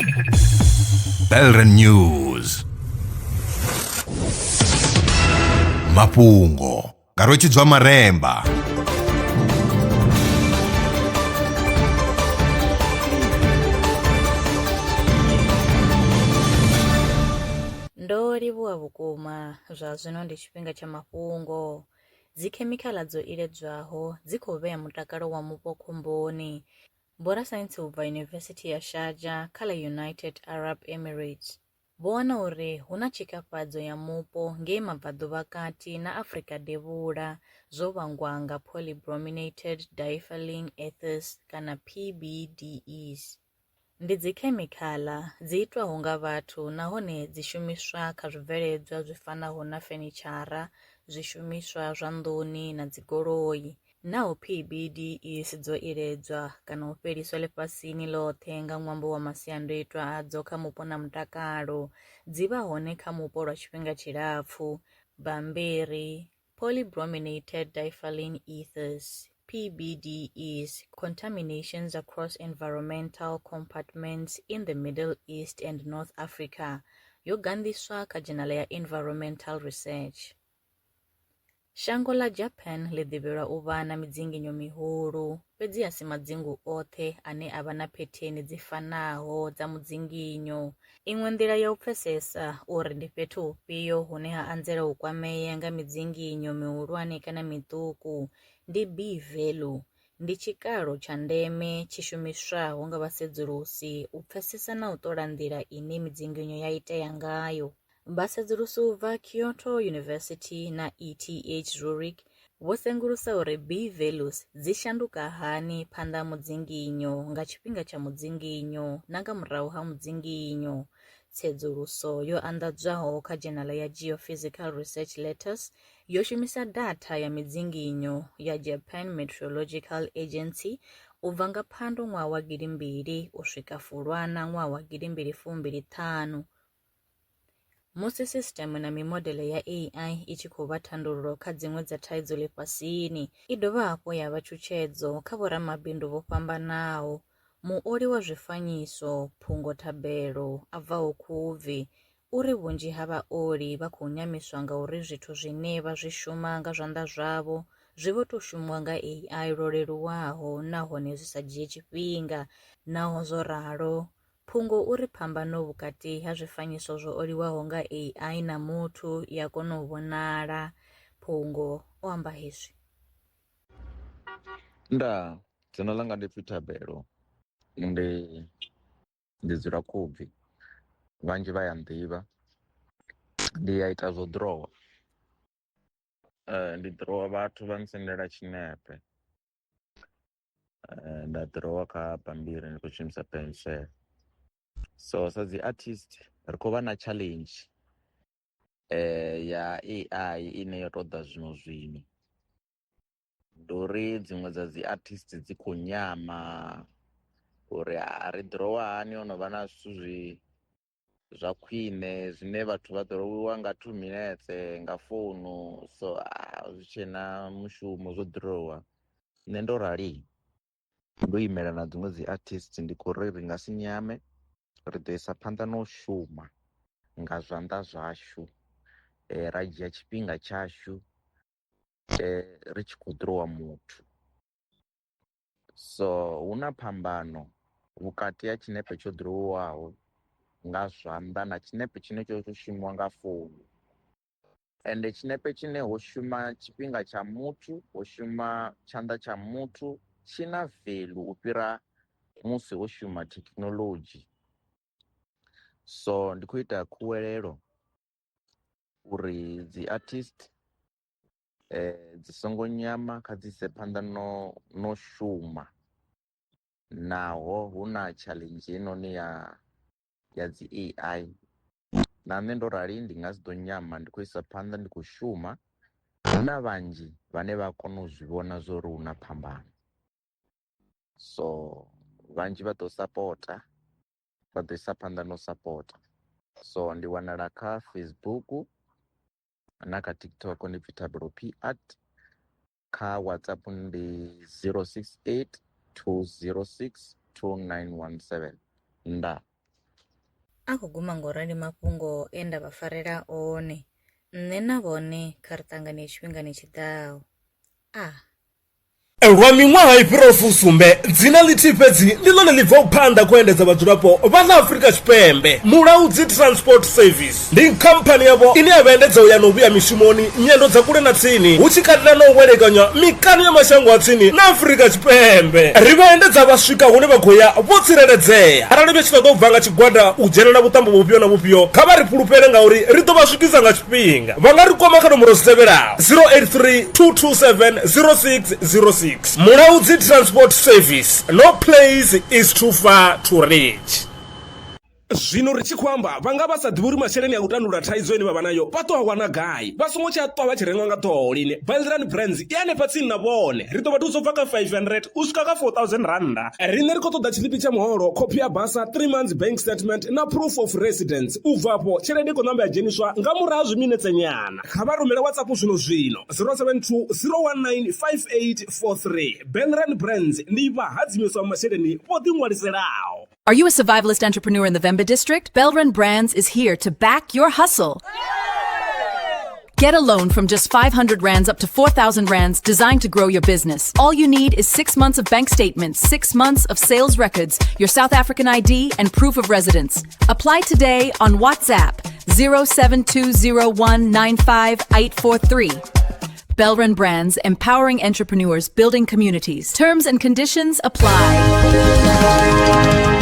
Belren News. Mafhungo ngarochidzwa maremba. Ndo livhuwa vhukuma zwa zwino ndi tshifhinga tsha mafhungo. Dzikhemikhala dzo iledzwaho dzi khou vhea mutakalo wa mupo khomboni. Vhorasaintsi u bva Yunivesithi ya Sharjah kha ḽa United Arab Emirates vho wana uri hu na tshikafhadzo ya mupo ngei mabvaḓuvha kati na Afrika devhula zwo vhangwa nga polybrominated diethylene ethers kana PBDEs. Ndi dzikhemikhala dzi itwaho nga vhathu nahone dzi shumiswa kha zwibveledzwa zwi fanaho na fenitshara, zwishumiswa zwa nḓuni na dzigoloi. Naho PBDEs dzo iledzwa kana u fheliswa ḽifhasini ḽoṱhe nga ṅwambo wa masiandoitwa adzo kha mupo na mutakalo, dzi vha hone kha mupo lwa tshifhinga tshilapfu. Bambiri, polybrominated diethylene ethers, PBDEs, contaminations across environmental compartments in the Middle East and North Africa, yo gandiswa kha Journal ya Environmental Research. Shango ḽa Japan ḽi ḓivhelwa u vha na midzinginyo mihulu, fhedzi a si madzingu oṱhe ane a vha na phetheni dzi fanaho dza mudzinginyo. Iṅwe nḓila ya u pfesesa uri ndi fhethu hufhio hune ha anzela u kwamea nga midzinginyo mihulwane kana miṱuku ndi B-value. Ndi tshikalo tsha ndeme tshi shumiswaho nga vhasedzulusi u pfesesa na u ṱola nḓila ine midzinginyo ya itea ngayo. Vhasedzulusi u bva Kyoto University na ETH Zurich vho sengulusa uri B-values dzi shanduka hani phanḓa ha mudzinginyo nga tshifhinga tsha mudzinginyo na nga murahu ha mudzinginyo. Tsedzuluso yo anḓadzwaho kha Journal ya Geophysical Research Letters yo shumisa data ya midzinginyo ya Japan Meteorological Agency u bva nga Phando ṅwaha wa 2000 u swika Fulwana ṅwaha wa 2025. Musi sisiteme na mimodeḽe ya AI i tshi khou vha thandululo kha dziṅwe dza thaidzo ḽifhasini, i dovha hafhu ya vha tshutshedzo kha vhoramabindu vho fhambanaho. Muoli wa zwifanyiso phungothabelo a bvaho Khubvi uri vhunzhi ha vhaoli vha khou nyamiswa nga uri zwithu zwine vha zwi shuma nga zwanḓa zwavho zwi vho tou shumwa nga AI lwo leluwaho nahone zwi sa dzhie tshifhinga. Naho zwo ralo, Phungo uri phambano vhukati ha zwifanyiso zwo oliwaho nga AI na muthu ya kona u vhonala. Phungo o amba hezwi. Nda, dzina langa ndi pfi Thabelo, ndi dzula Khubvi, vhanzhi vha ya nḓivha. Ndi ya ita zwo ḓirowa, ndi ḓirowa vhathu vha nsendela tshinepe, nda ḓirowa kha bambiri ndi khou shumisa pensel. So sa dzi artist ri khou vha na challenge ya AI ine yo tou ḓa zwino ndi uri dziṅwe dza dzi artist dzi khou nyama uri ri ḓirowa hani ho no vha na zwithu zwa khwine zwine vhathu vha ḓirowiwa nga 2 minutes nga founu. So zwi tshe na mushumo zwo ḓirowa. Nṋe ndo rali ndo imela na dziṅwe dzi artist ndi khou ri nga si nyame, ri ḓo isa phanḓa na u shuma nga zwanḓa zwashu, ra dzhia tshifhinga tshashu ri tshi khou ḓirowa muthu. So hu na phambano vhukati ha tshinepe tsho ḓirowaho nga zwanḓa na tshinepe tshine tsho shumiwa nga founu. Ende tshinepe tshine ho shuma tshifhinga tsha muthu, ho shuma tshanḓa tsha muthu, tshi na value u fhira musi ho shuma thekhinolodzhi. So ndi khou ita khuwelelo uri dzi artist dzi songo nyama kha dzi ise phanḓa no shuma, naho hu na challenge heinoni ya dzi AI. Na nṋe ndo rali ndi nga si ḓo nyama, ndi khou isa phanḓa ndi khou shuma. Hu na vhanzhi vhane vha kona u zwi vhona zwo ri hu na phambano, so vhanzhi vha ḓo sapota, vha ḓo isa phanḓa no sapota. So ndi wanala kha Facebook na kha TikTok ndi pfi Thabelo P Art. Kha WhatsApp ndi 068 206 2917. Nda. akuguma ngorali mafhungo enda vhafarela one nṋe na vhone kha ri ṱangane tshifhingani tshiḓaho. lwa miṅwaha i fhiraho fusumbe dzina ḽithihi fhedzi ndi ḽone ḽi bvaho phanḓa khou endedza vhadzulapo vha ḽa Afrika Tshipembe. Mulaudzi Transport Service ndi khamphani yavho ine ya vhaendedza u ya na u vhuya mishumoni nyendo dza kule na tsini hu tshi katela na u welekanya mikano ya mashango a tsini na Afrika Tshipembe. Ri vhaendedza vha swika hune vha khou ya vho tsireledzea. Arali vha tshi ṱoḓa u bva nga tshigwada u dzhenelela vhuṱambo vhufhio na vhufhio kha vha ri fhulufhele ngauri ri ḓo vha swikisa nga tshifhinga. Vha nga ri kwama kha nomboro dzi tevhelaho 083 227 0606. Mulaudzi Transport Service. No place is too far to reach. Zwino ri tshi khou amba vha nga vha sa ḓivhi uri masheleni a u tandulula thaidzo ine vha vha nayo vha ṱo a wana gai vha songo tsha ṱwa vha tshi renga nga ṱhoho lini. Belrand Brands i hanefha tsini na vhone. Ri ḓo vha thusa u bva kha 500 u swika kha 4000 randa. Riṋe ri khou ṱoḓa tshiḽipi tsha muholo, khophi ya basa, 3 months bank statement na proof of residence. U bva afho tshelede i khou ṋamba ya dzheniswa nga murahu ha zwiminetse nyana. Kha vha rumele WhatsApp zwino 072 019 5843. Belrand Brands ndi vha hadzimiswa masheleni vho ḓiṅwaliselaho. Are you a survivalist entrepreneur in the Vemba district? Belrand Brands is here to back your hustle. Get a loan from just 500 rands up to 4,000 rands designed to grow your business. All you need is 6 months of bank statements, 6 months of sales records, your South African ID, and proof of residence. Apply today on WhatsApp 07201958843. Belrand Brands, empowering entrepreneurs, building communities. Terms and conditions apply.